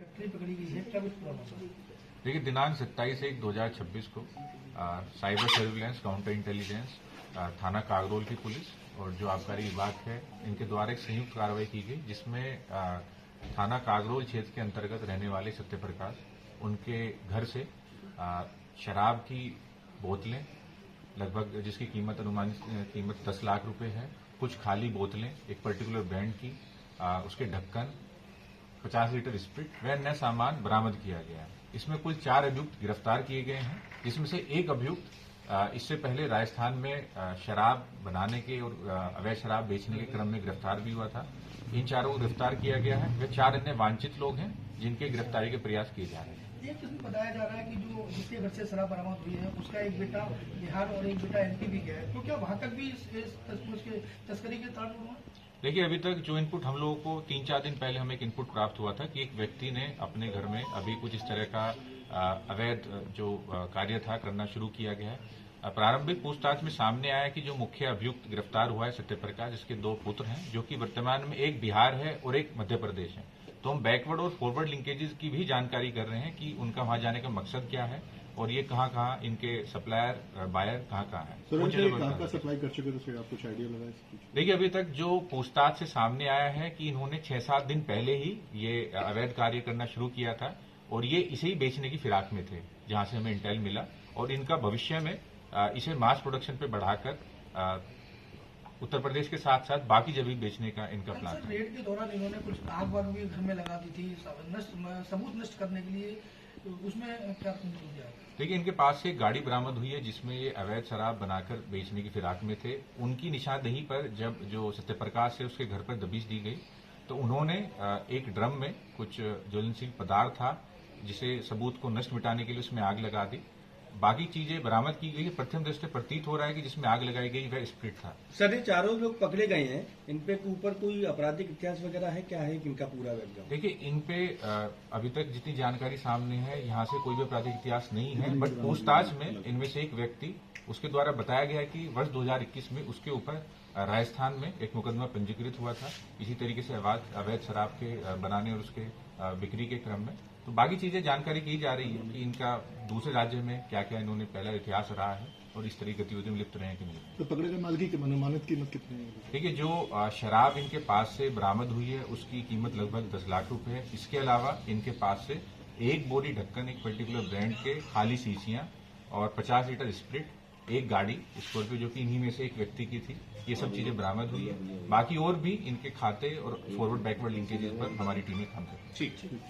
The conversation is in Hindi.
पकड़ी गई है, क्या कुछ प्रॉब्लम है? देखिए, दिनांक 27/1/2026 को साइबर सर्विलेंस, काउंटर इंटेलिजेंस, थाना कागरोल की पुलिस और जो आबकारी विभाग है, इनके द्वारा एक संयुक्त कार्रवाई की गई, जिसमें थाना कागरोल क्षेत्र के अंतर्गत रहने वाले सत्यप्रकाश, उनके घर से शराब की बोतलें लगभग, जिसकी कीमत अनुमानित कीमत 10 लाख रुपए है, कुछ खाली बोतलें एक पर्टिकुलर ब्रांड की, उसके ढक्कन, 50 लीटर स्प्रिट व अन्य सामान बरामद किया गया है। इसमें कुल 4 अभियुक्त गिरफ्तार किए गए हैं, जिसमें से एक अभियुक्त इससे पहले राजस्थान में शराब बनाने के और अवैध शराब बेचने के क्रम में गिरफ्तार भी हुआ था। इन चारों को गिरफ्तार किया गया है। वे 4 अन्य वांछित लोग हैं, जिनके गिरफ्तारी के प्रयास किए जा रहे हैं। ये किसमें बताया जा रहा है कि जो जिसके घर से शराब बरामद हुई है, उसका एक बेटा बिहार और एक बेटा एमपी भी गया है, तो क्या वहां तक भी इस तस्करी के तार हुआ? देखिए, अभी तक जो इनपुट हम लोगों को 3-4 दिन पहले हमें एक इनपुट प्राप्त हुआ था कि एक व्यक्ति ने अपने घर में अभी कुछ इस तरह का अवैध जो कार्य था करना शुरू किया गया है। प्रारंभिक पूछताछ में सामने आया कि जो मुख्य अभियुक्त गिरफ्तार हुआ है सत्यप्रकाश, इसके 2 पुत्र हैं, जो कि वर्तमान में एक बिहार है और एक मध्य प्रदेश है। तो हम बैकवर्ड और फॉरवर्ड लिंकेजेस की भी जानकारी कर रहे हैं कि उनका वहां जाने का मकसद क्या है और ये कहाँ इनके सप्लायर बायर कहाँ है। कहाँ सप्लाई कर चुके थे, आप कुछ आइडिया लगाए? देखिए, अभी तक जो पूछताछ से सामने आया है कि इन्होंने 6-7 दिन पहले ही ये अवैध कार्य करना शुरू किया था और ये इसे ही बेचने की फिराक में थे, जहां से हमें इंटेल मिला, और इनका भविष्य में इसे मास प्रोडक्शन पे बढ़ाकर उत्तर प्रदेश के साथ साथ बाकी जगह बेचने का इनका प्लान है। रेड के दौरान इन्होंने कुछ आग वाग भी घर में लगा दी थी सबूत नष्ट करने के लिए, तो उसमें क्या? देखिए, इनके पास से एक गाड़ी बरामद हुई है, जिसमें ये अवैध शराब बनाकर बेचने की फिराक में थे। उनकी निशानदेही पर जब जो सत्यप्रकाश है उसके घर पर दबिश दी गई, तो उन्होंने एक ड्रम में कुछ ज्वलनशील पदार्थ था, जिसे सबूत को नष्ट मिटाने के लिए उसमें आग लगा दी। बाकी चीजें बरामद की गई है। प्रथम दृष्टि प्रतीत हो रहा है कि जिसमें आग लगाई गई वह स्प्रिट था। सर, ये चारों लोग पकड़े गए हैं, इन पे ऊपर कोई आपराधिक इतिहास वगैरह है? क्या है इनका पूरा बैकग्राउंड? देखिए, इन पे अभी तक जितनी जानकारी सामने है, यहाँ से कोई भी आपराधिक इतिहास नहीं है, बट पूछताछ में इनमें से एक व्यक्ति, उसके द्वारा बताया गया है कि वर्ष 2021 में उसके ऊपर राजस्थान में एक मुकदमा पंजीकृत हुआ था, इसी तरीके से अवैध शराब के बनाने और उसके बिक्री के क्रम में। तो बाकी चीजें जानकारी की जा रही है कि इनका दूसरे राज्य में क्या क्या इन्होंने पहला इतिहास रहा है और इस तरह की गतिविधियों में लिप्त रहे कि नहीं। तो पकड़े गए माल की अनुमानित कीमत कितनी है? देखिए, जो शराब इनके पास से बरामद हुई है उसकी कीमत लगभग 10 लाख रुपए है। इसके अलावा इनके पास से एक बोरी ढक्कन, एक पर्टिकुलर ब्रांड के खाली शीशियां और 50 लीटर स्प्रिट, एक गाड़ी स्कॉर्पियो जो कि इन्हीं में से एक व्यक्ति की थी, ये सब चीजें बरामद हुई है। बाकी और भी इनके खाते और फॉरवर्ड बैकवर्ड लिंकेजेस पर हमारी टीमें काम कर रही है। ठीक।